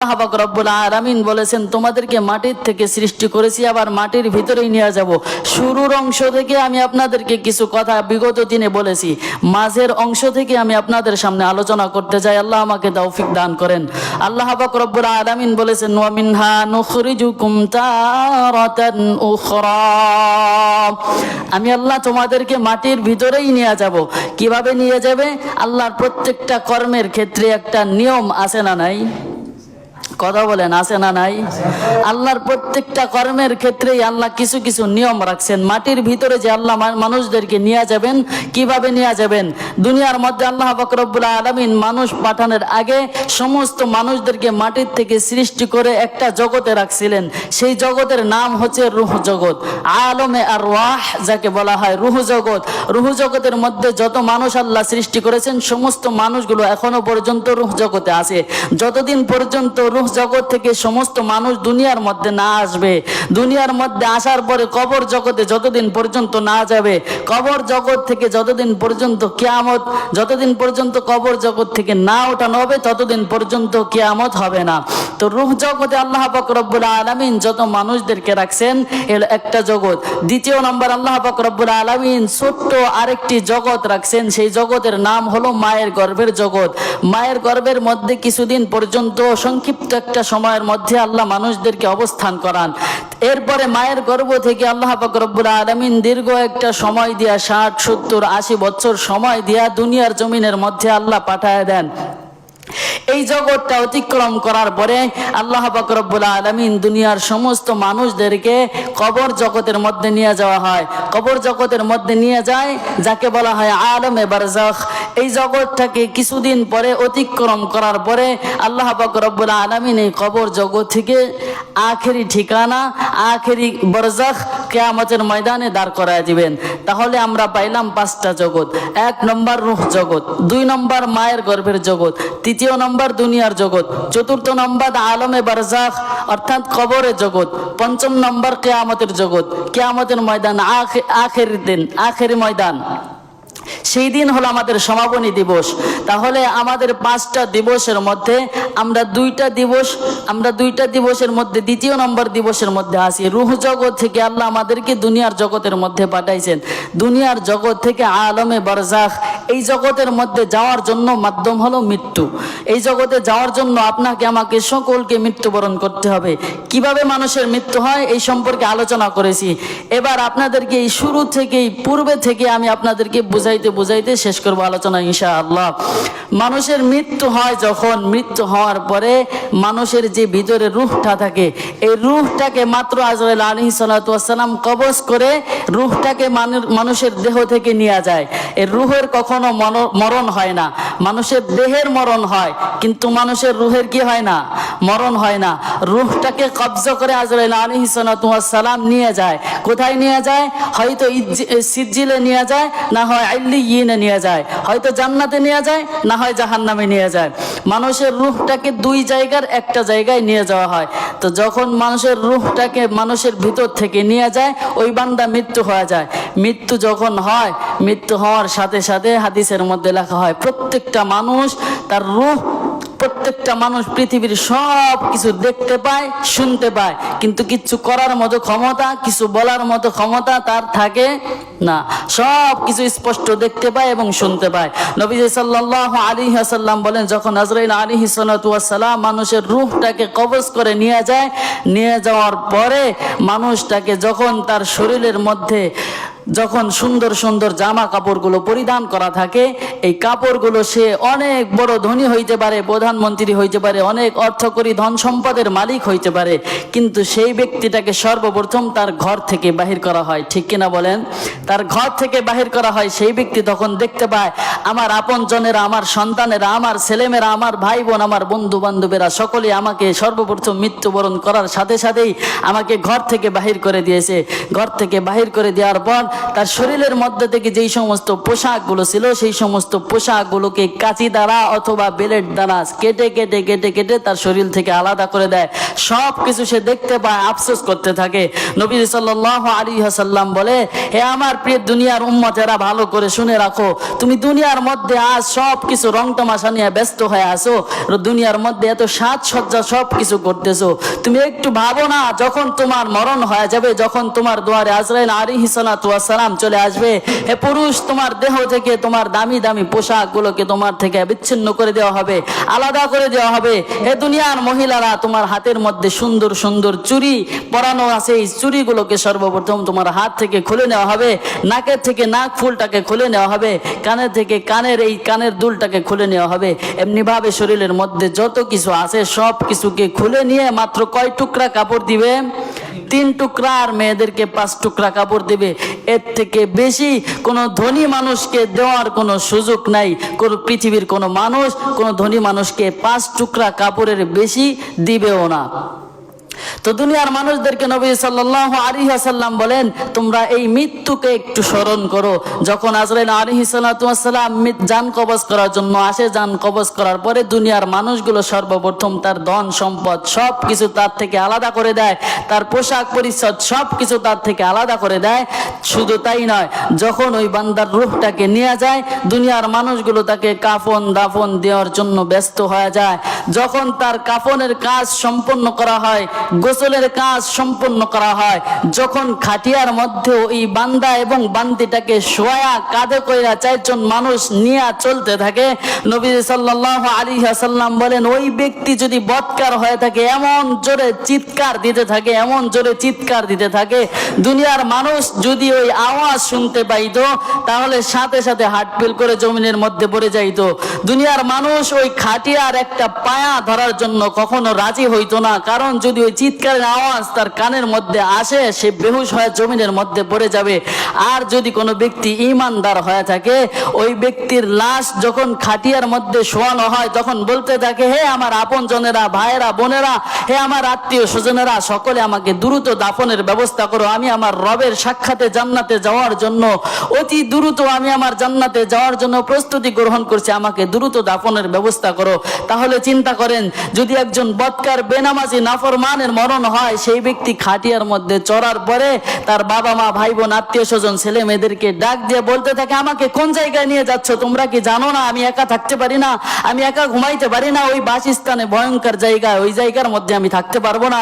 আল্লাহ পাক রব্বুল আলামিন বলেছেন তোমাদেরকে মাটির থেকে সৃষ্টি করেছি, আবার মাটির ভিতরেই নিয়ে যাব। শুরুর অংশ থেকে আমি আপনাদেরকে কিছু কথা বিগত দিনে বলেছি, মাঝের অংশ থেকে আমি আপনাদের সামনে আলোচনা করতে চাই। আল্লাহ আমাকে তৌফিক দান করেন। আল্লাহ পাক রব্বুল আলামিন বলেছেন ওয়া মিনহা নুখরিজুকুম তারাতান উখরা, আমি আল্লাহ তোমাদেরকে মাটির ভিতরেই নিয়ে যাব। কিভাবে নিয়ে যাবে? আল্লাহর প্রত্যেকটা কর্মের ক্ষেত্রে একটা নিয়ম আছে না নাই? কথা বলেন, আছে না নাই? আল্লাহর প্রত্যেকটা কর্মের ক্ষেত্রেই আল্লাহ কিছু কিছু নিয়ম রাখছেন। মাটির ভিতরে যে আল্লাহ মানুষদেরকে নিয়ে যাবেন, কিভাবে নিয়ে যাবেন? দুনিয়ার মধ্যে আল্লাহ পাক রব্বুল আলামিন মানুষ পাঠানোর আগে সমস্ত মানুষদেরকে মাটির থেকে সৃষ্টি করে একটা জগতে রাখছিলেন। সেই জগতের নাম হচ্ছে রূহ জগৎ, আলমে আর ওয়াহ যাকে বলা হয় রূহ জগৎ। রূহ জগতের মধ্যে যত মানুষ আল্লাহ সৃষ্টি করেছেন সমস্ত মানুষগুলো এখনো পর্যন্ত রূহ জগতে আছে। যতদিন পর্যন্ত রূহ জগৎ থেকে সমস্ত মানুষ দুনিয়ার মধ্যে না আসবে, দুনিয়ার মধ্যে আসার পরে কবর জগতে যতদিন পর্যন্ত না যাবে, কবর জগৎ থেকে যতদিন পর্যন্ত কিয়ামত, যতদিন পর্যন্ত কবর জগৎ থেকে না ওঠানো হবে ততদিন পর্যন্ত কিয়ামত হবে না। তো রূহ জগতে আল্লাহ পাক রব্বুল আলামিন যত মানুষদেরকে রাখছেন এর একটা জগৎ। দ্বিতীয় নম্বর আল্লাহ পাক রব্বুল আলামিন ছোট্ট আরেকটি জগৎ রাখছেন, সেই জগতের নাম হলো মায়ের গর্ভের জগৎ। মায়ের গর্ভের মধ্যে কিছুদিন পর্যন্ত সংক্ষিপ্ত একটা সময়ের মধ্যে আল্লাহ মানুষদেরকে অবস্থান করান। এরপরে মায়ের গর্ভ থেকে আল্লাহ পাক রব্বুল আলামিন দীর্ঘ একটা সময় দিয়া 60, 70, 80 বছর সময় দিয়া দুনিয়ার জমিনের মধ্যে আল্লাহ পাঠায় দেন। এই জগৎটা অতিক্রম করার পরে আল্লাহ পাক রব্বুল আলামিন দুনিয়ার সমস্ত মানুষদেরকে কবর জগতের মধ্যে নিয়ে যাওয়া হয়। কবর জগতের মধ্যে নিয়ে যায় যাকে বলা হয় আলমে বারজাখ। এই জগৎটাকে কিছুদিন পরে অতিক্রম করার পরে আল্লাহ পাক রব্বুল আলামিন এই কবর জগৎ থেকে আখেরি ঠিকানা, আখেরি বারজাখ কিয়ামতের ময়দানে দাঁড় করায় দিবেন। তাহলে আমরা পাইলাম 5টা জগৎ। 1 নম্বর রূহ জগৎ, 2 নম্বর মায়ের গর্ভের জগৎ, 3 নম্বর দুনিয়ার জগৎ, 4 নম্বর আলমে বারজাখ অর্থাৎ কবরের জগৎ, 5 নম্বর কিয়ামতের জগৎ, কিয়ামতের ময়দান, আখেরি দিন, আখেরি ময়দান। সেই দিন হলো আমাদের সমাপনী দিবস। তাহলে আমাদের 5টা দিবসের মধ্যে আমরা 2টা দিবসের মধ্যে 2 নম্বর দিবসের মধ্যে আসি। রূহ জগৎ থেকে আল্লাহ আমাদেরকে দুনিয়ার জগতের মধ্যে পাঠাইছেন। দুনিয়ার জগৎ থেকে আলমে বারজাখ, এই জগতের মধ্যে যাওয়ার জন্য মাধ্যম হলো মৃত্যু। এই জগতে যাওয়ার জন্য আপনাকে আমাকে সকলকে মৃত্যুবরণ করতে হবে। কিভাবে মানুষের মৃত্যু হয় এই সম্পর্কে আলোচনা করেছি। এবার আপনাদেরকে এই শুরু থেকেই পূর্বে থেকে আমি আপনাদেরকে বুঝাইতে শেষ করবো আলোচনা ইনশাআল্লাহ। মানুষের মৃত্যু হয় যখন, মৃত্যু হওয়ার পরে মানুষের যে ভিতরে রূহটা থাকে, এই রূহটাকে মাত্র আজরাইল আলাইহিস সালাতু ওয়াস সালাম কবজ করে রূহটাকে মানুষের দেহ থেকে নিয়ে যায়। এই রূহের কখনো মরণ হয় না। মানুষের দেহের মরণ হয় কিন্তু মানুষের রূহের কি হয় না? মরণ হয় না। রূহটাকে কবজা করে আজরাইল আলাইহিস সালাতু ওয়াস সালাম নিয়ে যায়। কোথায় নিয়ে যায়? হয়তো সিজ্জিলে নিয়ে যায়, না হয় ইল্লিয়িনে নিয়ে যায়, হয়তো জান্নাতে নিয়ে যায়, না হয় জাহান্নামে নিয়ে যায়। মানুষের রূহটাকে 2 জায়গার একটা জায়গায় নিয়ে যাওয়া হয়। তো যখন মানুষের রূহটাকে মানুষের ভিতর থেকে নিয়ে যায় ওই বান্দা মৃত্যু হয়ে যায়। মৃত্যু যখন হয়, মৃত্যু হওয়ার সাথে সাথে হাদিসের মধ্যে লেখা হয় প্রত্যেকটা মানুষ তার রূহ, প্রত্যেকটা মানুষ পৃথিবীর সব কিছু দেখতে পায়, শুনতে পায়, কিন্তু কিছু করার মতো ক্ষমতা, কিছু বলার মতো ক্ষমতা তার থাকে না। সব কিছু স্পষ্ট দেখতে পায় এবং শুনতে পায়। নবীজি সাল্লাল্লাহু আলাইহি ওয়াসাল্লাম বলেন যখন আজরাইল আলাইহিস সালাতু ওয়াস সালাম মানুষের রূহটাকে কবজ করে নিয়ে যায়, নিয়ে যাওয়ার পরে মানুষটাকে যখন তার শরীরের মধ্যে যখন সুন্দর সুন্দর জামা কাপড়গুলো পরিধান করা থাকে, এই কাপড়গুলো সে অনেক বড় ধনী হইতে পারে, প্রধানমন্ত্রী হইতে পারে, অনেক অর্থকরী ধন সম্পদের মালিক হইতে পারে, কিন্তু সেই ব্যক্তিটাকে সর্বপ্রথম তার ঘর থেকে বাহির করা হয়। ঠিক কিনা বলেন? তার ঘর থেকে বাহির করা হয়। সেই ব্যক্তি তখন দেখতে পায় আমার আপনজনেরা, আমার সন্তানেরা, আমার ছেলেমেয়েরা, আমার ভাই বোন, আমার বন্ধু বান্ধবেরা সকলে আমাকে সর্বপ্রথম মৃত্যুবরণ করার সাথে সাথেই আমাকে ঘর থেকে বাহির করে দিয়েছে। ঘর থেকে বাহির করে দেওয়ার পর তার শরীরের মধ্যে থেকে যেই সমস্ত পোশাকগুলো ছিল সেই সমস্ত পোশাকগুলোকে কাঁচি দ্বারা অথবা বেলেট দ্বারা কেটে কেটে কেটে কেটে তার শরীর থেকে আলাদা করে দেয়। সব কিছু সে দেখতে পায়, আফসোস করতে থাকে। নবী সাল্লাল্লাহু আলাইহি ওয়াসাল্লাম বলে, হে আমার প্রিয় দুনিয়ার উম্মতেরা, ভালো করে শুনে রাখো, তুমি দুনিয়ার মধ্যে আজ সব কিছু রং তামাশা নিয়ে ব্যস্ত হয়ে আসো, দুনিয়ার মধ্যে এত সাজসজ্জা সব কিছু করতেছো, তুমি একটু ভাবো না যখন তোমার মরণ হয়ে যাবে, যখন তোমার দুয়ারে আজরাইল আলাইহিস সালাতু ওয়াস সালাম চলে আসবে, হে পুরুষ, তোমার দেহ থেকে তোমার দামি দামি পোশাকগুলোকে তোমার থেকে বিচ্ছিন্ন করে দেওয়া হবে, আলাদা করে দেওয়া হবে। হে দুনিয়ার মহিলারা, তোমার হাতের মধ্যে সুন্দর সুন্দর চুড়ি পরানো আছে, এই চুড়িগুলোকে সর্বপ্রথম তোমার হাত থেকে খুলে নেওয়া হবে, নাকের থেকে নাক ফুলটাকে খুলে নেওয়া হবে, কানের থেকে কানের এই কানের দুলটাকে খুলে নেওয়া হবে। এমনিভাবে শরীরের মধ্যে যত কিছু আছে সব কিছুকে খুলে নিয়ে মাত্র কয় টুকরা কাপড় দিবে? 3 টুকরা, আর মেয়েদেরকে 5 টুকরা কাপড় দিবে। এর থেকে বেশি কোনো ধনী মানুষকে দেওয়ার কোনো সুযোগ নাই। কোনো পৃথিবীর কোনো মানুষ কোনো ধনী মানুষকে 5 টুকরা কাপড়ের বেশি দিবেও না। তো দুনিয়ার মানুষদেরকে নবী সাল্লাল্লাহু আলাইহি ওয়াসাল্লাম বলেন, তোমরা এই মৃত্যুকে একটু স্মরণ করো। যখন আজরাইল আলাইহিস সালাতু ওয়াস সালাম জান কবজ করার জন্য আসে, জান কবজ করার পরে দুনিয়ার মানুষগুলো সর্বপ্রথম তার ধন সম্পদ সব কিছু তার থেকে আলাদা করে দেয়, তার পোশাক পরিচ্ছদ সব কিছু তার থেকে আলাদা করে দেয়। শুধু তাই নয়, যখন ওই বান্দার রূহটাকে নিয়ে যায়, দুনিয়ার মানুষগুলো তাকে কাফন দাফন দেওয়ার জন্য ব্যস্ত হয়ে যায়। যখন তার কাফনের কাজ সম্পন্ন করা হয়, গোসলের কাজ সম্পন্ন করা হয়, যখন খাটিয়ার মধ্যে এই বান্দা এবং বান্দিটাকে শোয়া কাঁধে কইরা 4 জন মানুষ নিয়ে চলতে থাকে, নবী সাল্লাল্লাহু আলাইহি ওয়াসাল্লাম বলেন, ওই ব্যক্তি যদি বদকার হয়ে থাকে, এমন জোরে চিৎকার দিতে থাকে, এমন জোরে চিৎকার দিতে থাকে, দুনিয়ার মানুষ যদি ওই আওয়াজ শুনতে পাইতো তাহলে সাথে সাথে হাটপিল করে জমিনের মধ্যে পড়ে যাইতো। দুনিয়ার মানুষ ওই খাটিয়ার একটা পায়া ধরার জন্য কখনো রাজি হইতো না, কারণ যদি ওই চিৎকারের আওয়াজ তার কানের মধ্যে আসে, সে বেহুশ হয়ে জমিনের মধ্যে পড়ে যাবে। আর যদি কোনো ব্যক্তি ঈমানদার হয়ে থাকে, ওই ব্যক্তির লাশ যখন খাটিয়ার মধ্যে শোয়ানো হয়, তখন বলতে থাকে, হে আমার আপন জনেরা, ভাইয়েরা, বোনেরা, হে আমার আত্মীয় স্বজনেরা, সকলে আমাকে দ্রুত দাফনের ব্যবস্থা করো। আমি আমার রবের সাক্ষাতে জান্নাতে যাওয়ার জন্য অতি দ্রুত আমি আমার জান্নাতে যাওয়ার জন্য প্রস্তুতি গ্রহণ করছি, আমাকে দ্রুত দাফনের ব্যবস্থা করো। তাহলে চিন্তা করেন, যদি একজন বদকার বেনামাজি নাফরমানের মরণ হয়, সেই ব্যক্তি খাটিয়ার মধ্যে চড়ার পরে তার বাবা মা, ভাই বোন, আত্মীয় স্বজন, ছেলে মেয়েদেরকে ডাক দিয়ে বলতে থাকে, আমাকে কোন জায়গায় নিয়ে যাচ্ছ? তোমরা কি জানো না আমি একা থাকতে পারি না, আমি একা ঘুমাইতে পারি না, ওই বাসস্থানে ভয়ঙ্কর জায়গায়, ওই জায়গার মধ্যে আমি থাকতে পারবো না।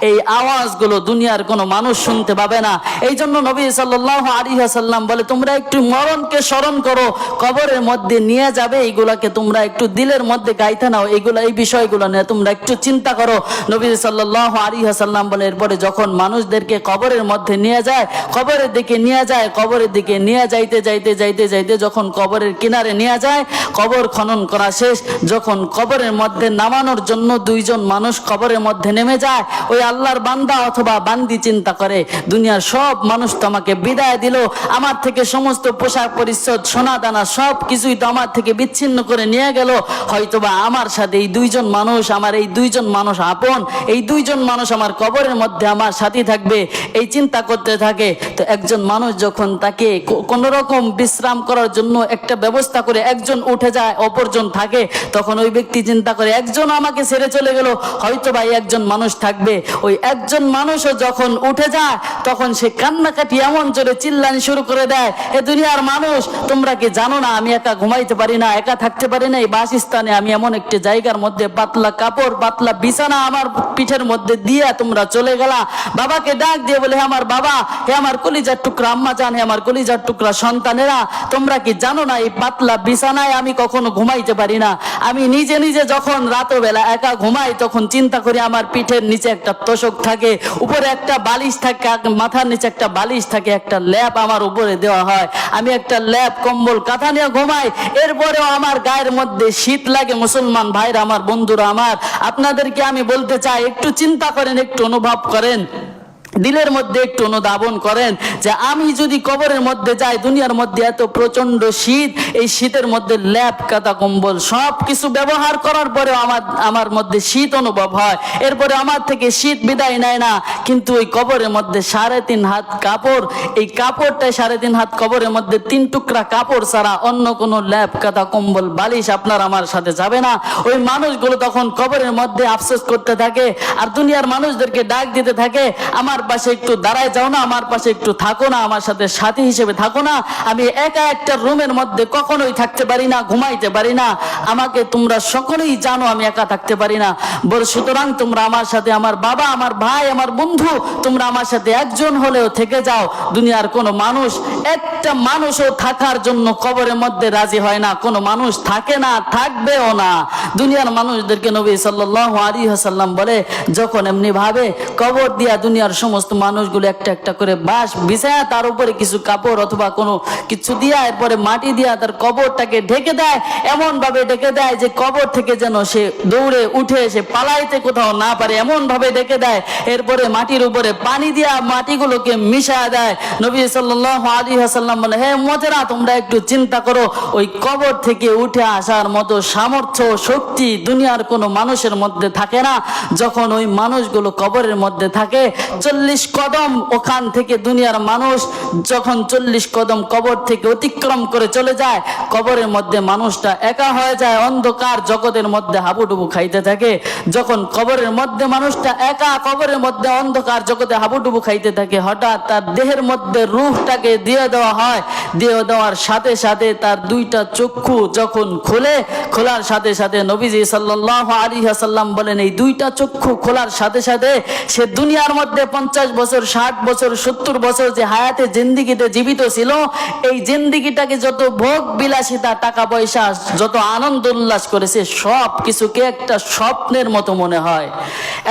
এই আওয়াজগুলো দুনিয়ার কোনো মানুষ শুনতে পাবে না। এই জন্য নবী সাল্লাল্লাহু আলাইহি ওয়াসাল্লাম বলে, তোমরা একটু মরণকে স্মরণ করো, কবরের মধ্যে নিয়ে যাবে, এইগুলাকে তোমরা একটু দিলের মধ্যে গাইতে নাও, এই বিষয়গুলো নিয়ে তোমরা একটু চিন্তা করো। নবী সাল্লাল্লাহু আলাইহি ওয়াসাল্লাম বলে, এরপরে যখন মানুষদেরকে কবরের মধ্যে নিয়ে যায়, কবরের দিকে নিয়ে যায়, কবরের দিকে নিয়ে যাইতে যাইতে যাইতে যাইতে যখন কবরের কিনারে নিয়ে যায়, কবর খনন করা শেষ, যখন কবরের মধ্যে নামানোর জন্য 2 জন মানুষ কবরের মধ্যে নেমে যায়, ওই আল্লাহর বান্দা অথবা বান্দি চিন্তা করে, দুনিয়ার সব মানুষ তো আমাকে বিদায় দিল, আমার থেকে সমস্ত পোশাক পরিচ্ছদ সোনা দানা সব কিছুই তো আমার থেকে বিচ্ছিন্ন করে নিয়ে গেল, হয়তোবা আমার সাথে এই 2 জন মানুষ, আমার এই 2 জন মানুষ আপন, এই 2 জন মানুষ আমার কবরের মধ্যে আমার সাথী থাকবে, এই চিন্তা করতে থাকে। তো একজন মানুষ যখন তাকে কোন রকম বিশ্রাম করার জন্য একটা ব্যবস্থা করে একজন উঠে যায়, অপরজন থাকে, তখন ওই ব্যক্তি চিন্তা করে, একজন আমাকে ছেড়ে চলে গেল, হয়তো বা একজন মানুষ থাকবে। ওই একজন মানুষও যখন উঠে যায়, তখন সে কান্নাকাটি এমন জোরে চিল্লানি শুরু করে দেয়, এ দুনিয়ার মানুষ, তোমরা কি জানো না আমি একা ঘুমাইতে পারি না, একা থাকতে পারি না, এই বাসস্থানে আমি এমন একটি জায়গার মধ্যে পাতলা কাপড়, পাতলা বিছানা আমার পিঠের মধ্যে দিয়ে তোমরা চলে গেলা। বাবাকে ডাক দিয়ে বলে, হে আমার বাবা, হে আমার কলিজার টুকরা আম্মা জান, হে আমার কলিজার টুকরা সন্তানেরা, তোমরা কি জানো না এই পাতলা বিছানায় আমি কখনো ঘুমাইতে পারি না, আমি নিজে নিজে যখন রাতবেলা একা ঘুমাই তখন চিন্তা করি আমার পিঠের নিচে একটা তোশক থাকে, উপরে একটা বালিশ থাকে, মাথার নিচে একটা বালিশ থাকে, একটা ল্যাপ আমার উপরে দেওয়া হয়, আমি একটা ল্যাপ কম্বল কাঁথা নিয়ে ঘুমাই, এরপরেও আমার গায়ের মধ্যে শীত লাগে। মুসলমান ভাইরা আমার, বন্ধুরা আমার, আপনাদেরকে আমি বলতে চাই, একটু চিন্তা করেন, একটু অনুভব করেন, দিলের মধ্যে একটু অনুধাবন করেন যে আমি যদি কবরের মধ্যে যাই, দুনিয়ার মধ্যে এত প্রচন্ড শীত, এই শীতের মধ্যে ল্যাপ কাঁথা কম্বল সব কিছু ব্যবহার করার পরেও আমার মধ্যে শীত অনুভব হয়, এরপরে আমার থেকে শীত বিদায় নেয় না। কিন্তু ওই কবরের মধ্যে 3.5 হাত কাপড়, এই কাপড়টাই 3.5 হাত কবরের মধ্যে 3 টুকরা কাপড় ছাড়া অন্য কোনো ল্যাপ কাঁথা কম্বল বালিশ আপনার আমার সাথে যাবে না। ওই মানুষগুলো তখন কবরের মধ্যে আফসোস করতে থাকে আর দুনিয়ার মানুষদেরকে ডাক দিতে থাকে, আমার পাশে একটু দাঁড়ায় যাও না, আমার পাশে একটু থাকো না, আমার সাথে সাথী হিসেবে থাকো না। আমি একা একটা রুমের মধ্যে কখনোই থাকতে পারি না, ঘুমাইতে পারি না, আমাকে তোমরা সকলেই জানো আমি একা থাকতে পারি না। বল সুতরাং তোমরা আমার সাথে, আমার বাবা, আমার ভাই, আমার বন্ধু, তোমরা আমার সাথে একজন হলেও থেকে যাও। দুনিয়ার কোনো মানুষ, একটা মানুষও থাকার জন্য কবরের মধ্যে রাজি হয় না, কোনো মানুষ থাকে না, থাকবেও না। দুনিয়ার মানুষদেরকে নবী সাল্লাল্লাহু আলাইহি ওয়াসাল্লাম বলে, যখন এমনি ভাবে কবর দিয়া দুনিয়ার সমস্ত মানুষগুলো একটা একটা করে বাঁশ বিছায়া তার উপরে কিছু কাপড় অথবা কোনো কিছু দিয়া এরপরে মাটি দিয়া তার কবরটাকে ঢেকে দেয়, এমন ভাবে ঢেকে দেয় যে কবর থেকে যেন সে দৌড়ে উঠে এসে পালাইতে কোথাও না পারে, এমন ভাবে ঢেকে দেয়। এরপরে মাটির উপরে পানি দিয়া মাটিগুলোকে মিশায় দেয়। নবী সাল্লাল্লাহু আলাইহি ওয়াসাল্লাম বলে, হে উম্মতেরা, তোমরা একটু চিন্তা করো, ওই কবর থেকে উঠে আসার মতো সামর্থ্য, শক্তি দুনিয়ার কোনো মানুষের মধ্যে থাকে না। যখন ওই মানুষগুলো কবরের মধ্যে থাকে, 40 কদম ওখান থেকে দুনিয়ার মানুষ যখন 40 কদম কবর থেকে অতিক্রম করে চলে যায়, কবরের মধ্যে মানুষটা একা হয়ে যায়, অন্ধকার জগতের মধ্যে হাবুডুবু খাইতে থাকে। যখন কবরের মধ্যে মানুষটা একা, কবরের মধ্যে অন্ধকার জগতে হাবুডুবু খাইতে থাকে, হঠাৎ তার দেহের মধ্যে রূহটাকে দিয়ে দেওয়া হয়। দিয়ে দেওয়ার সাথে সাথে তার 2টা চক্ষু যখন খোলার সাথে সাথে নবীজি সাল্লাল্লাহু আলাইহি ওয়াসাল্লাম বলেন, এই 2টা চক্ষু খোলার সাথে সাথে সে দুনিয়ার মধ্যে 50 বছর, 60 বছর, 70 বছর যে হায়াতে জিন্দিগিতে জীবিত ছিল, এই জিন্দিগিটাকে যত ভোগ বিলাসিতা, টাকা পয়সা, যত আনন্দ উল্লাস করেছে, সব কিছুকে একটা স্বপ্নের মতো মনে হয়,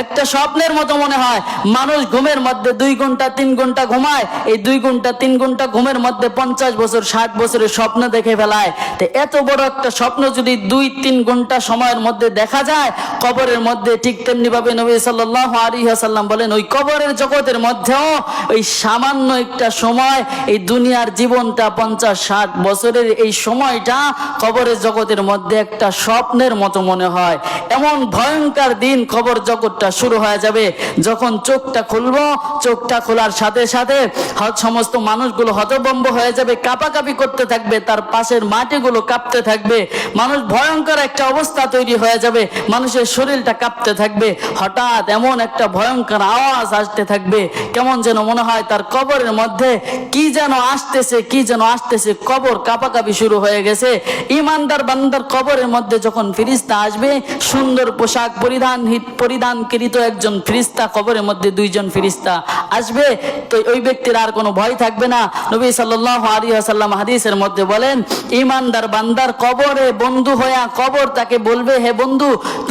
একটা স্বপ্নের মতো মনে হয়। মানুষ ঘুমের মধ্যে 2 ঘন্টা 3 ঘন্টা ঘুমায়, এই 2 ঘন্টা 3 ঘন্টা ঘুমের মধ্যে 50 বছর 60 বছরের স্বপ্ন দেখে ফেলায়। তো এত বড় একটা স্বপ্ন যদি 2-3 ঘন্টা সময়ের মধ্যে দেখা যায় কবরের মধ্যে, ঠিক তেমনি ভাবে নবী সাল্লাল্লাহু আলাইহি ওয়াসাল্লাম বলেন, ওই কবরের জগতের মধ্যেও ওই সামান্য একটা সময়, এই দুনিয়ার জীবনটা 50-60 বছরের এই সময়টা কবরের জগতের মধ্যে একটা স্বপ্নের মতো মনে হয়। এমন ভয়ঙ্কর দিন কবর জগৎটা শুরু হয়ে যাবে। যখন চোখটা খুলবো, চোখটা খোলার সাথে সাথে সমস্ত মানুষগুলো হতভম্ব হয়ে যাবে, কাঁপাকাঁপি করতে থাকবে, তার পাশের মাটিগুলো কাঁপতে থাকবে, মানুষ ভয়ঙ্কর একটা অবস্থা তৈরি হয়ে যাবে, মানুষের শরীরটা কাঁপতে থাকবে। হঠাৎ এমন একটা ভয়ঙ্কর আওয়াজ আসতে থাকবে, কেমন যেন মনে হয় তার কবরের মধ্যে কি যেন আসতেছে, কি যেন আসতেছে, কবর কাঁপাকাঁপি শুরু হয়ে গেছে। ইমানদার বান্দার কবরের মধ্যে যখন ফেরেশতা আসবে, সুন্দর পোশাক পরিধানকৃত একজন ফেরেশতা, কবরের মধ্যে 2 জন ফেরেশতা আসবে, তো ওই ব্যক্তির আর কোনো ভয় থাকবে না। নবী সাল্লাল্লাহু আলাইহি ওয়াসাল্লাম হাদিসের মধ্যে বলেন, ইমানদার বান্দার কবরে বন্ধু হইয়া কবর তাকে বলবে, হে বন্ধু,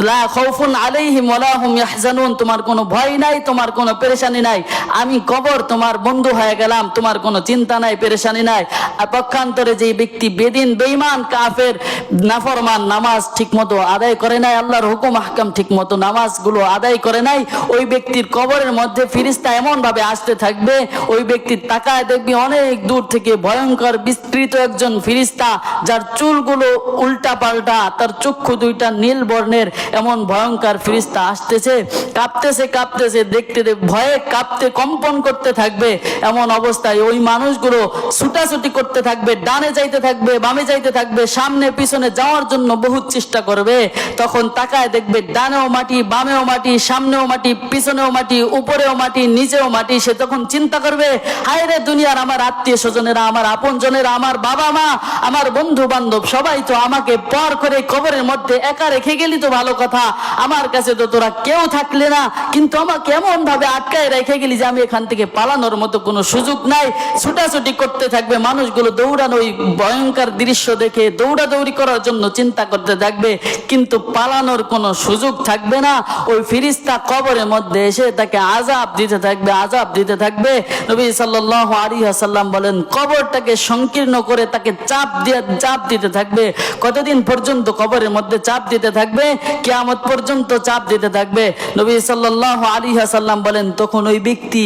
লা খাউফুন আলাইহিম ওয়ালা হুম ইয়াহজানুন, তোমার কোনো ভয় নাই, তোমার কোনো পেরেশানি নাই, আমি কবর তোমার বন্ধু হয়ে গেলাম, তোমার কোনো চিন্তা নাই, পেরেশানি নাই। আর পক্ষান্তরে যে ব্যক্তি বেদিন, বেঈমান, কাফের, নাফরমান, নামাজ ঠিকমতো আদায় করে নাই, আল্লাহর হুকুম আহকাম ঠিকমতো নামাজগুলো আদায় করে নাই, ওই ব্যক্তির কবরের মধ্যে ফেরেশতা এমন ভাবে আসতে থাকবে, ওই ব্যক্তির তাকায় দেখবি অনেক দূর থেকে ভয়ঙ্কর বিস্তৃত একজন ফেরেশতা, যার চুলগুলো উল্টা পাল্টা, তার চক্ষু 2টা নীল বর্ণের, এমন ভয়ঙ্কর ফেরেশতা আসতেছে, কাঁপতেছে কাঁপতেছে, দেখতে ভয়ে কাঁপতে কম্পন করতে থাকবে। এমন অবস্থায় ওই মানুষগুলো ছুটাছুটি করতে থাকবে, ডানে যাইতে থাকবে, বামে যাইতে থাকবে, সামনে পিছনে যাওয়ার জন্য বহুত চেষ্টা করবে। তখন তাকায় দেখবে ডানেও মাটি, বামেও মাটি, সামনেও মাটি, পিছনেও মাটি, উপরেও মাটি, নিচেও মাটি। সে তখন চিন্তা করবে, হায় রে দুনিয়ার আমার আত্মীয় স্বজনেরা, আমার আপনজনেরা, আমার বাবা মা, আমার বন্ধু বান্ধব সবাই তো আমাকে পর করে কবরের মধ্যে একা রেখে গেলি তো ভালো কথা, আমার কাছে তো তোরা কেউ থাকলে না, কিন্তু আমাকে এমন ভাবে আটকায় রেখে গেলি যে আমি এখান থেকে পালানোর মতো কোনো সুযোগ নাই। ছুটাছুটি করতে থাকবে মানুষগুলো, দৌড়ানো ওই ভয়ঙ্কর দৃশ্য দেখে দৌড়াদৌড়ি করার জন্য চিন্তা করতে থাকবে, কিন্তু পালানোর কোনো সুযোগ থাকবে না। ওই ফেরেশতা কবরের মধ্যে এসে তাকে আযাব দিতে থাকবে, আযাব দিতে থাকবে। নবী সাল্লাল্লাহু আলাইহি ওয়াসাল্লাম বলেন কবরটাকে সংকীর্ণ করে তাকে চাপ দিতে থাকবে। কতদিন পর্যন্ত কবরের মধ্যে চাপ দিতে থাকবে? কিয়ামত পর্যন্ত চাপ দিতে থাকবে। নবী সাল্লাল্লাহু আলাইহি ওয়াসাল্লাম বলেন তখন ওই ব্যক্তি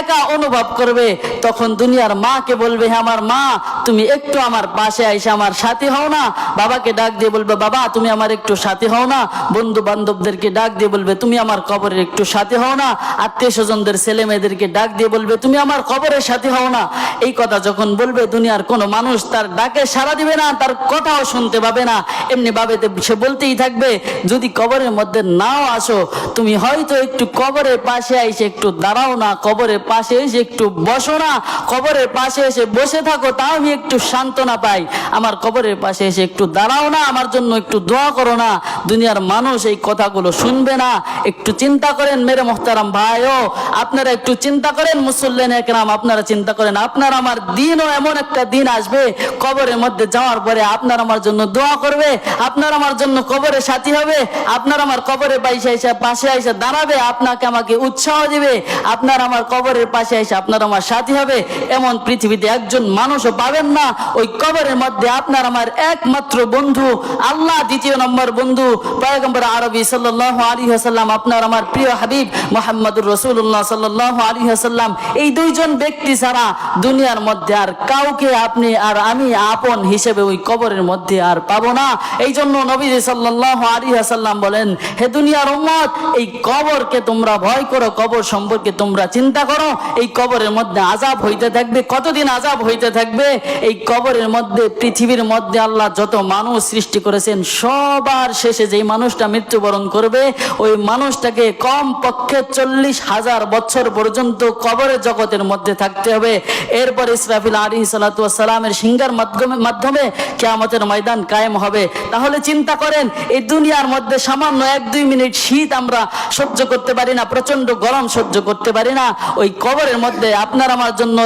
একা অনুভব করবে। তখন দুনিয়ার মাকে বলবে, হে আমার মা, তুমি একটু আমার পাশে আইসা আমার সাথী হও না। বাবাকে ডাক দিয়ে বলবে, বাবা তুমি আমার একটু সাথী হও না। বন্ধু বান্ধবদেরকে ডাক দিয়ে বলবে, তুমি আমার কবরের একটু সাথী হও না। আত্মীয় স্বজনদের ছেলে মেয়েদেরকে ডাক দিয়ে বলবে, তুমি আমার কবরের সাথী হও না। এই কথা যখন বলবে দুনিয়ার কোনো মানুষ তার ডাকে সাড়া দিবে না, তার কথাও শুনতে পাবে না। এমনি ভাবে সে বলতেই থাকবে, যদি কবরের মধ্যে নাও আসো, তুমি হয়তো একটু কবরের পাশে এসে একটু দাঁড়াও না, কবরের পাশে এসে একটু বসো না, কবরের পাশে এসে বসে থাকো, তাও আমি একটু সান্ত্বনা পাই। আমার কবরের পাশে এসে একটু দাঁড়াও না, আমার জন্য একটু দোয়া করো না। দুনিয়ার মানুষ এই কথাগুলো শুনবে না। একটু চিন্তা করেন মেরে মোহতারাম ভাইও, আপনারা একটু চিন্তা করেন, মুসল্লিন একরাম আপনারা চিন্তা করেন, আপনার আমার দিনও এমন একটা দিন আসবে কবরের মধ্যে যাওয়ার পরে আপনার আমার জন্য দোয়া করবে, আপনার আমার জন্য কবরে সাথী হবে, আপনার আমার কবরের পাশে এসে দাঁড়াবে, আপনাকে আমাকে উৎসাহ দিবে, আপনার আমার কবরের পাশে এসে আপনার আমার সাথী হবে। এমন পৃথিবীতে একজন মানুষও পাবেন না। ওই কবরের মধ্যে আপনার আমার একমাত্র বন্ধু আল্লাহ, দ্বিতীয় নম্বর বন্ধু পয়গম্বর আরবি সাল্লাল্লাহু আলাইহি ওয়াসাল্লাম, আপনার আমার প্রিয় হাবিব মুহাম্মদুর রাসূলুল্লাহ সাল্লাল্লাহু আলাইহি ওয়াসাল্লাম। এই দুইজন ব্যক্তি ছাড়া দুনিয়ার মধ্যে আর কাউকে আপনি আর আমি আপন হিসেবে ওই কবরের মধ্যে আর পাবো না। এই জন্য নবী সাল্লাল্লাহু আলাইহি ওয়াসাল্লাম বলেন, হে দুনিয়ার উম্মত, এই কবরকে তোমরা ভয় করো, কবর সম্পর্কে তোমরা চিন্তা করো। এই কবরের মধ্যে আযাব হইতে থাকবে। কতদিন আযাব হইতে থাকবে? এই কবরের মধ্যে পৃথিবীর মধ্যে আল্লাহ যত মানুষ সৃষ্টি করেছেন, সবার শেষে যেই মানুষটা মৃত্যুবরণ করবে, ওই মানুষটাকে কম পক্ষে 40,000 বছর পর্যন্ত কবরের জগতের মধ্যে থাকতে হবে। এরপর ইসরাফিল আলাইহিস সালাতু ওয়াস সালামের সিংহার মাধ্যমে কিয়ামতের ময়দান কায়েম হবে। তাহলে চিন্তা করেন, এই দুনিয়ার মধ্যে সামান্য 1-2 মিনিট শীত আমরা সহ্য করতে পারি না, প্রচন্ড গরম সহ্য করতে পারি না। ওই কবরের মধ্যে আপনার আমার জন্য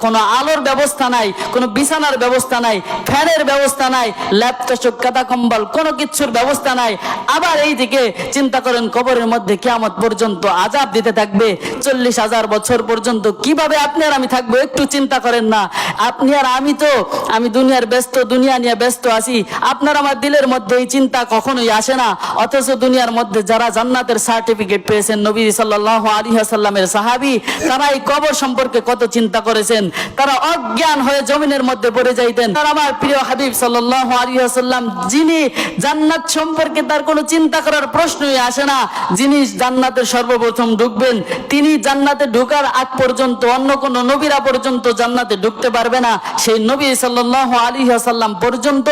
কোনো আলোর ব্যবস্থা নাই, কোনো বিছানার ব্যবস্থা নাই, ফ্যানের ব্যবস্থা নাই, ল্যাপটপ কাঁথা কম্বল কোনো কিছুর ব্যবস্থা নাই। আবার এই দিকে চিন্তা করেন, কবরের মধ্যে কিয়ামত পর্যন্ত আযাব দিতে থাকবে 40,000 বছর পর্যন্ত। কিভাবে আপনি আর আমি থাকবো? একটু চিন্তা করেন না। আপনি আর আমি দুনিয়ার ব্যস্ত, দুনিয়া নিয়ে ব্যস্ত আছি, আপনার আমার দিলের মধ্যে এই চিন্তা কখনোই আসে না। অথচ দুনিয়ার মধ্যে যারা জান্নাতের সার্টিফিকেট পেয়েছেন, নবী সাল্লাল্লাহু আলাইহি ওয়াসাল্লামের সাহাবী, তারা এই কবর সম্পর্কে কত চিন্তা করেছেন। তারা অজ্ঞান হয়ে জমিনের মধ্যে পড়ে যাইতেন। আর আমার প্রিয় হাবিব সাল্লাল্লাহু আলাইহি ওয়াসাল্লাম, যিনি জান্নাত সম্পর্কে তার কোনো চিন্তা করার প্রশ্নই আসে না, যিনি জান্নাতে সর্বপ্রথম ঢুকবেন, তিনি জান্নাতে ঢোকার আগ পর্যন্ত অন্য কোন নবীরা পর্যন্ত জান্নাতে ঢুকতে পারবে না। সেই নবী সাল্লাল্লাহু আলাইহি ওয়াসাল্লাম পর্যন্ত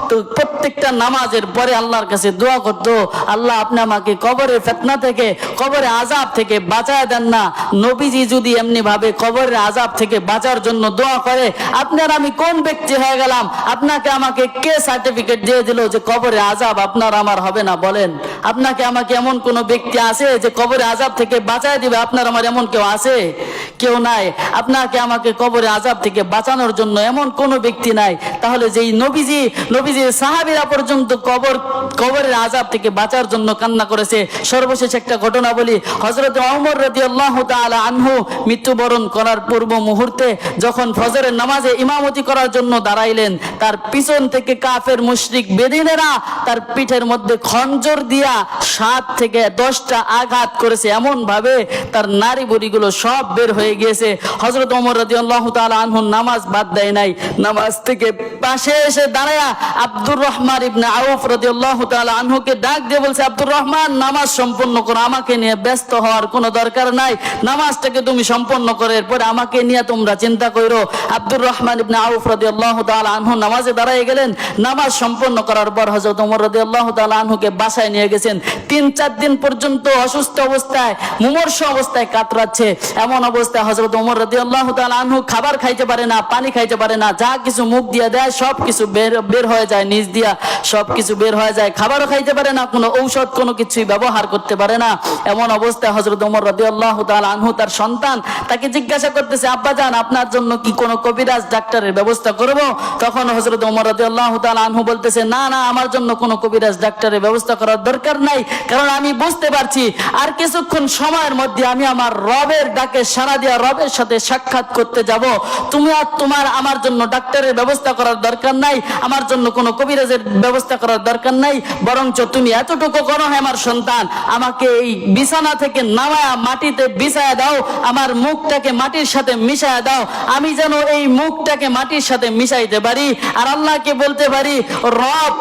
তো প্রত্যেকটা নামাজের পরে আল্লাহর কাছে দোয়া করত, আল্লাহ আপনি আমাকে কবরের ফিতনা থেকে, কবরের আযাব থেকে বাঁচায় দেন না। নবীজি যদি এমনি ভাবে কবরের আযাব থেকে বাঁচার জন্য দোয়া করে, আপনার আমি কোন ব্যক্তি হয়ে গেলাম? আপনাকে আমাকে কে সার্টিফিকেট দিয়ে দিল যে কবরের আযাব আপনার আমার হবে না? বলেন, আপনাকে আমাকে এমন কোন ব্যক্তি আছে যে কবরের আযাব থেকে বাঁচায় দিবে? আপনার আমার এমন কেউ আছে? কেউ নাই। আপনাকে আমাকে কবরের আযাব থেকে বাঁচানোর জন্য এমন কোন ব্যক্তি নাই। তাহলে যেই নবীজির সাহাবীরা পর্যন্ত কবরের আযাব থেকে বাঁচার জন্য কান্না করেছে। সর্বশেষ একটা ঘটনা বলি, হযরত ওমর রাদিয়াল্লাহু তাআলা আনহু মৃত্যুবরণ করার পূর্ব মুহূর্তে যখন ফজরের নামাজে ইমামতি করার জন্য দাঁড়াইলেন, তার পিছন থেকে কাফের মুশরিক বেদিনেরা তার পিঠের মধ্যে খঞ্জর দিয়া 7 থেকে 10টা আঘাত করেছে, এমন ভাবে তার নারী বুড়িগুলো সব বের হয়ে গিয়েছে। হযরত ওমর রাদিয়াল্লাহু তাআলা আনহু নামাজ বাদ দেয় নাই, নামাজ থেকে পাশে এসে দাঁড়ায়া আব্দুর রহমান ইবনে আউফ রাদিয়াল্লাহু তাআলা আনহুকে ডাক দিয়ে বলছে, আব্দুর রহমান নামাজ সম্পন্ন করো, আমাকে নিয়ে ব্যস্ত হওয়ার কোনো দরকার নাই, নামাজটাকে তুমি সম্পন্ন করো, এরপরে আমাকে নিয়ে তোমরা চিন্তা করো। আব্দুর রহমান ইবনে আউফ রাদিয়াল্লাহু তাআলা আনহু নামাজে দাঁড়িয়ে গেলেন। নামাজ সম্পন্ন করার পর হযরত ওমর রাদিয়াল্লাহু তাআলা আনহুকে বাসায় নিয়ে গেছেন। 3-4 দিন পর্যন্ত অসুস্থ অবস্থায়, মুমূর্ষ অবস্থায় কাতরাচ্ছে। এমন অবস্থায় হযরত ওমর রাদিয়াল্লাহু তাআলা আনহু খাবার খাইতে পারে না, পানি খাইতে পারে না, যা কিছু মুখ দিয়ে দেয় সব কিছু বের হয়ে যায়, নিজ দিয়া সব কিছু বের হয়ে যায়। খাবারও খাইতে পারে না, কোনো ঔষধ কোনো কিছুই ব্যবহার করতে পারে না। এমন অবস্থায় হযরত ওমর রাদিয়াল্লাহু তাআলা আনহু তার সন্তান তাকে জিজ্ঞাসা করতেছে, আব্বাজান আপনার জন্য কি কোনো কবিরাজ ডাক্তারের ব্যবস্থা করব? তখন হযরত ওমর রাদিয়াল্লাহু তাআলা আনহু বলতেছে, না না, আমার জন্য কোনো কবিরাজ ডাক্তারের ব্যবস্থা করার দরকার নাই, কারণ আমি বুঝতে পারছি আর কিছুক্ষণ সময়ের মধ্যে আমি আমার রবের ডাকে সাড়া দিয়া রবের সাথে সাক্ষাৎ করতে যাব, তুমি আর তোমার আমার জন্য ডাক্তারের ব্যবস্থা করার দরকার নাই, আমার জন্য কোনো কবিরাজের ব্যবস্থা করার দরকার নাই, বরঞ্চ তুমি এতটুকু করো, হে আমার সন্তান, আমাকে এই বিছানা থেকে নামায়া মাটিতে বিছায়া দাও, আমার মুখটাকে মাটির সাথে মিশায়া দাও, আমি যেন এই মুখটাকে মাটির সাথে মিশাইতে পারি আর আল্লাহকে বলতে পারি, রব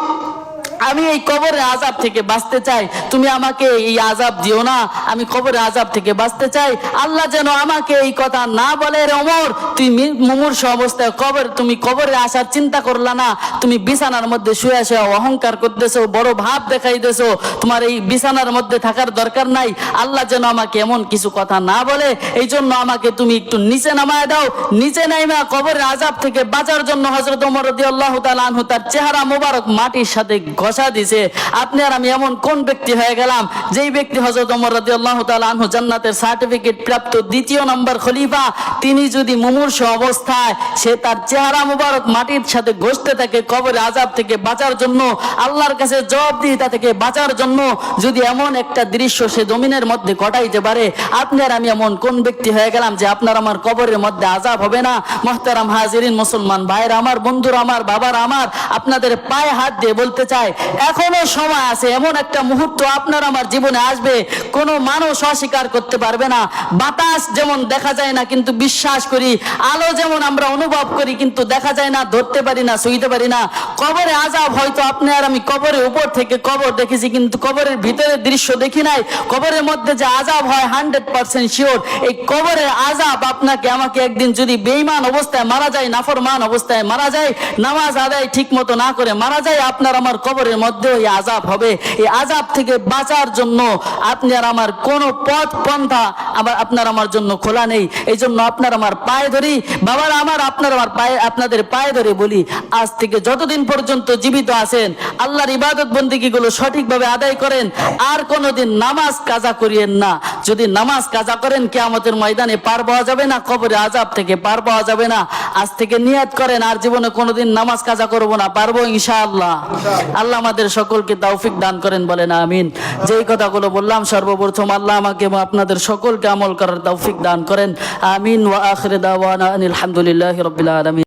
আমি এই কবরের আযাব থেকে বাঁচতে চাই, তুমি আমাকে এই আযাব দিও না, আমি কবরের আযাব থেকে বাঁচতে চাই। আল্লাহ যেন আমাকে এই কথা না বলে, রে ওমর তুমি মুমূর্ষ অবস্থায় তুমি কবরে আসার চিন্তা করলা না, তুমি বিছানার মধ্যে শুয়ে শুয়ে অহংকার করতেছো, বড় ভাব দেখাইতেছো, তোমার এই বিছানার মধ্যে থাকার দরকার নাই। আল্লাহ যেন আমাকে এমন কিছু কথা না বলে, এই জন্য আমাকে তুমি একটু নিচে নামায় দাও। নিচে নাইমা কবরের আযাব থেকে বাঁচার জন্য হযরত ওমর রাদিয়াল্লাহু তাআলা আনহু তার চেহারা মোবারক মাটির সাথে ঘষা দিছে। আপনি আর আমি এমন কোন ব্যক্তি হয়ে গেলাম যেই ব্যক্তি হযরত ওমর রাদিয়াল্লাহু তাআলা আনহু জান্নাতের সার্টিফিকেট প্রাপ্ত দ্বিতীয় নম্বর খলিফা, তিনি যদি মুমূর্ষ অবস্থায় সে তার চেহারা মোবারক মাটির সাথে ঘষতে থাকে কবরের আযাব থেকে বাঁচার জন্য, আল্লাহর কাছে জবাবদিহিতা থেকে বাঁচার জন্য, যদি এমন একটা দৃশ্য সে জমিনের মধ্যে ঘটাইতে পারে, আপনি আর আমি এমন কোন ব্যক্তি হয়ে গেলাম যে আপনার আমার কবরের মধ্যে আযাব হবে না? মুহতারাম হাজিরিন, মুসলমান ভাইরা আমার, বন্ধুরা আমার, বাবার আমার, আপনাদের পায়ে হাত দিয়ে বলতে চাই, এখনো সময় আছে। এমন একটা মুহূর্ত আপনার আমার জীবনে আসবে, কোনো মানুষ অস্বীকার করতে পারবে না। বাতাস যেমন দেখা যায় না কিন্তু বিশ্বাস করি, আলো যেমন আমরা অনুভব করি কিন্তু দেখা যায় না, ধরতে পারি না, ছুঁইতে পারি না। কবরে আযাব হয়তো আপনি আর আমি কবরের উপর থেকে কবর দেখেছি কিন্তু কবরের ভিতরের দৃশ্য দেখি নাই। কবরের মধ্যে যে আযাব হয় 100% শিওর, এই কবরের আযাব আপনাকে আমাকে একদিন যদি বেঈমান অবস্থায় মারা যায়, নাফরমান অবস্থায় মারা যায়, নামাজ আদায় ঠিক মতো না করে মারা যায়, আপনার আমার কবরের মধ্যে এই আযাব হবে। এই আযাব থেকে বাঁচার জন্য আপনি আর আমার কোনো পথ পন্থা আবার আপনার আমার জন্য খোলা নেই। এই জন্য আপনার আমার পায়ে ধরি, বাবারা আমার, আপনার আমার পায়ে, আপনাদের পায়ে ধরে বলি, আজ থেকে যতদিন পর্যন্ত জীবিত আছেন আল্লাহর ইবাদত বন্দেগীগুলো সঠিকভাবে আদায় করেন, আর কোনোদিন নামাজ কাজা করিয়েন না। যদি নামাজ কাজা করেন কিয়ামতের ময়দানে পার পাওয়া যাবে না, কবরে আযাব থেকে পার পাওয়া যাবে না। আজ থেকে নিয়ত করেন আর জীবনে কোনোদিন নামাজ কাজা করব না, পারবো ইনশাআল্লাহ। আল্লাহ আমাদের সকলকে তৌফিক দান করেন, বলেন আমিন। যেই কথাগুলো বললাম সর্বপ্রথম আল্লাহ আমাকে এবং আপনাদের সকলকে আমল করার তৌফিক দান করেন, আমিন। ওয়া আখির দাওয়ানা আলহামদুলিল্লাহি রাব্বিল আলামিন।